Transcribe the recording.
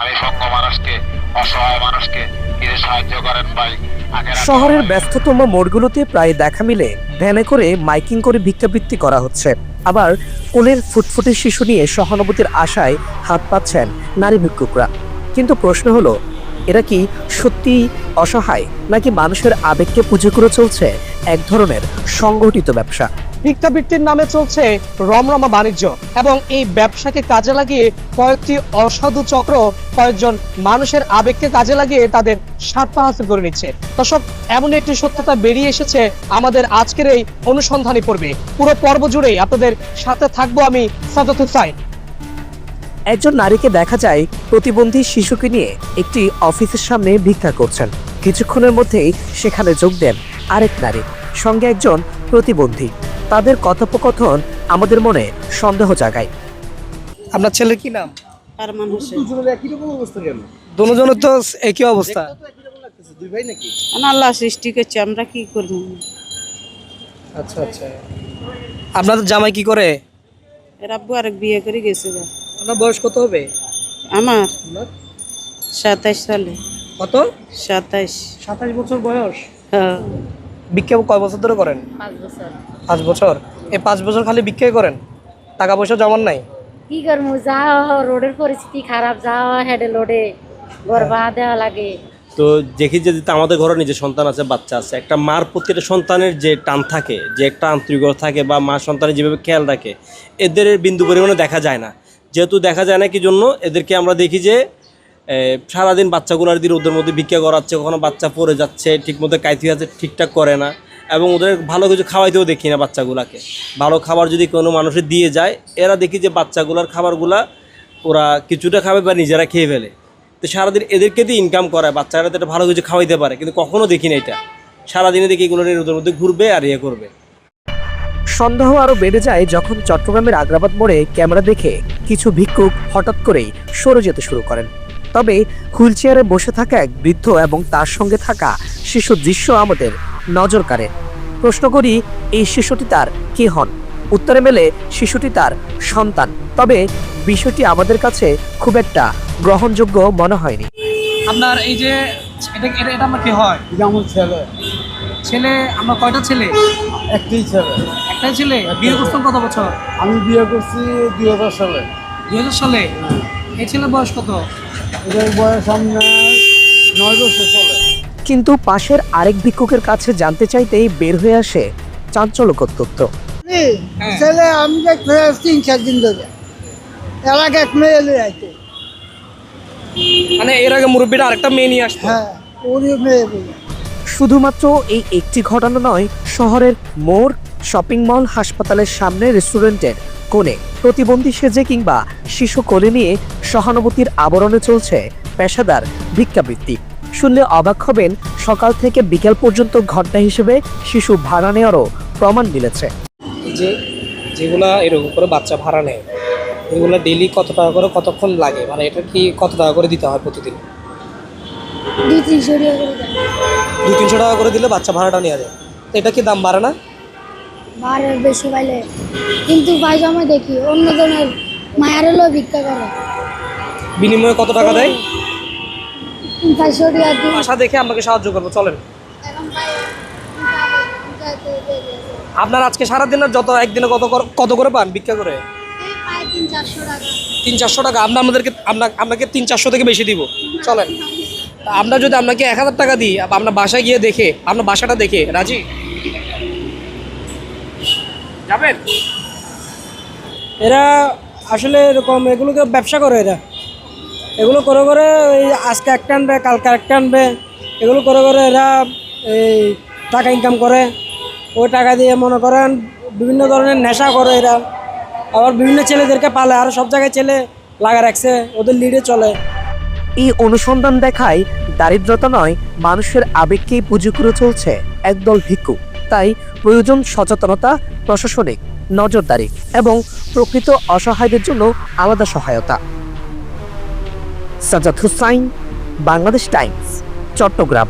আমি সঙ্গ মানুষকে, অসহায় মানুষকে কিছু সাহায্য করেন ভাই। শহরের ব্যস্ততম মোড়গুলোতে প্রায় দেখা মিলে ভ্যানে করে মাইকিং করে ভিক্ষাবৃত্তি করা হচ্ছে। আবার কোলের ফুটফুটে শিশু নিয়ে সহানুভূতির আশায় হাত পাচ্ছেন নারী ভিক্ষুকরা। কিন্তু প্রশ্ন হলো, এরা কি সত্যি অসহায়, নাকি মানুষের আবেগকে পুজো করে চলছে এক ধরনের সংগঠিত ব্যবসা? ভিক্ষাবৃত্তির নামে চলছে রমরমা বাণিজ্য, এবং এই ব্যবসাকে কাজে লাগিয়ে কয়েকটি অসাধু চক্র কয়েকজন মানুষের আবেগকে কাজে লাগিয়ে তাদের স্বার্থ হাসিল করে নিচ্ছে। দর্শক, এমন একটি সত্যতা বেরিয়ে এসেছে আমাদের আজকের এই অনুসন্ধানী পর্বে। পুরো পর্ব জুড়েই আপনাদের সাথে থাকবো আমি, সাজাদ হুসাইন। একজন নারীকে দেখা যায় প্রতিবন্ধী শিশুকে নিয়ে একটি অফিসের সামনে ভিক্ষা করছেন। কিছুক্ষণের মধ্যেই সেখানে যোগ দেন আরেক নারী, সঙ্গে একজন প্রতিবন্ধী। তাদের কথোপকথন আমাদের মনে সন্দেহ জাগায়। আপনার ছেলের কি নাম? আরমান হোসেন। দুজনের তো একই অবস্থা। আল্লাহ সৃষ্টি করছে, আমরা কি করবো? আচ্ছা আচ্ছা। আপনাদের জামাই কি করে? এর আব্বু আরেক বিয়ে করে গেছে গা। আপনার বয়স কত হবে? আমার 27 সালে। কত? 27। 27 বছর বয়স। হ্যাঁ। ভিক্ষা কয় বছর ধরে করেন? 5 বছর। 5 বছর। এই 5 বছর খালি ভিক্ষাই করেন? টাকা পয়সা জমান নাই? কি করবো, যা রোডের পরিস্থিতি খারাপ, যা হেডে লোডে ঘর ভাড়া দেওয়া লাগে। তো দেখি যে আমাদের ঘরে নিজের সন্তান আছে, বাচ্চা আছে, একটা মার প্রতি একটা সন্তানের যে টান থাকে, যে একটা আন্তরিকতা থাকে, বা মা সন্তানের যেভাবে খেয়াল রাখে, এদের বিন্দু পরিমাণে দেখা যায় না। যেহেতু দেখা যায় না, কি জন্য এদেরকে আমরা দেখি যে সারাদিন বাচ্চাগুলোর দিন ওদের মধ্যে ভিক্ষা করাচ্ছে, কখনো বাচ্চা পড়ে যাচ্ছে, ঠিকমতো কাইতি আছে, ঠিকঠাক করে না, এবং ওদের ভালো কিছু খাওয়াইতেও দেখি না। বাচ্চাগুলাকে ভালো খাবার যদি কোনো মানুষের দিয়ে যায়, এরা দেখি যে বাচ্চাগুলার খাবারগুলা ওরা কিছুটা খাবে বা নিজেরা খেয়ে ফেলে। তো সারাদিন এদেরকে দিয়ে ইনকাম করায়, বাচ্চারা তো ভালো কিছু খাওয়াইতে পারে, কিন্তু কখনো দেখি না এটা। সারাদিনে দেখি এগুলো ওদের মধ্যে ঘুরবে আর ইয়ে করবে। সন্দেহ আরো বেড়ে যায় যখন চট্টগ্রামের আগ্রাবাদ মোড়ে ক্যামেরা দেখে কিছু ভিক্ষুক হঠাৎ করেই সরে যেতে শুরু করেন। তবে হুইল চেয়ারে বসে থাকা এক বৃদ্ধ এবং তার সঙ্গে থাকা শিশুর দৃশ্য আমাদের নজর কাড়ে। প্রশ্ন করি, এই শিশুটি তার কে হন? উত্তরে মেলে শিশুটি তার সন্তান। তবে বিষয়টি আমাদের কাছে খুব একটা গ্রহণযোগ্য মনে হয়নি। আপনার এই যে এটা আমার কি হয়? আমার ছেলে। ছেলে? আমরা কয়টা ছেলে? একটাই ছেলে। একটাই ছেলে। বিয়ে করছেন কত বছর? আমি বিয়ে করছি 2000 সালে। 2000 সালে। এই ছেলের বয়স কত? এদের বয়স সামনে 9 বছর চলে। কিন্তু পাশের আরেক ভিক্ষুকের কাছে জানতে চাইতেই বের হয়ে আসে চাঞ্চল্যকর তথ্য। ছেলে আমি দেখতে 3-4 দিন ধরে এলাকা এক মেয়ে এলে আইতে। মানে এর আগে মুরব্বীরা আরেকটা মেয়ে নিয়ে আসতো? হ্যাঁ, ওরই মেয়ে বলে। শুধুমাত্র এই একটি ঘটনা নয়, শহরের মোড়, শপিং মল, হাসপাতালের সামনে, রেস্টুরেন্টের কোণে প্রতিবন্ধী সেজে কিংবা শিশু কোলে নিয়ে সহানুভূতির আবরণে চলছে পেশাদার ভিক্ষাবৃত্তি। শুনলে অবাক হবেন, সকাল থেকে বিকেল পর্যন্ত ঘন্টা হিসেবে শিশু ভাড়া নেওয়ারও প্রমাণ মিলেছে। যে যেগুলা এরকম করে বাচ্চা ভাড়া নেয়, এগুলো ডেইলি কত টাকা করে, কতক্ষণ লাগে, মানে এটা কি কত টাকা করে দিতে হয় প্রতিদিন? 200-300 টাকা করে দিলে বাচ্চা ভাড়াটা নেওয়া যায়। তো এটা কি দাম বাড়ে না? বাড়ে বেশি পাইলে, কিন্তু পায়জামা দেখি অন্য জনের মায়ের হলেও ভিক্ষা করে। বিনিময়ে কত টাকা দেয়? 400 টাকা দিই। আশা দেখে আমাকে সাহায্য করবো, চলেন। আপনার আজকে সারাদিনের যত একদিনে কত করে পান ভিক্ষা করে? 300-400 টাকা। আপনাকে 300-400 থেকে বেশি দিব, চলেন। আমরা যদি আপনাকে 1000 টাকা দিই, আপনার বাসায় গিয়ে দেখে, আপনার বাসাটা দেখে রাজি যাবেন? এরা আসলে এরকম এগুলোকে ব্যবসা করে। এগুলো করে করে ওই আজকে একটা আনবে, কালকে একটা আনবে, এগুলো করে করে এরা এই টাকা ইনকাম করে। ওই টাকা দিয়ে মনে করেন বিভিন্ন ধরনের নেশা করে এরা। আবার বিভিন্ন ছেলেদেরকে পালে, আর সব জায়গায় ছেলে লাগা রাখছে, ওদের লিডে চলে। এই অনুসন্ধান দেখায় দারিদ্রতা নয়, মানুষের আবেগকেই পুজো করে চলছে একদল ভিক্ষুক। তাই প্রয়োজন সচেতনতা, প্রশাসনিক নজরদারি এবং প্রকৃত অসহায়দের জন্য আলাদা সহায়তা। সাজাদ হুসাইন, বাংলাদেশ টাইমস, চট্টগ্রাম।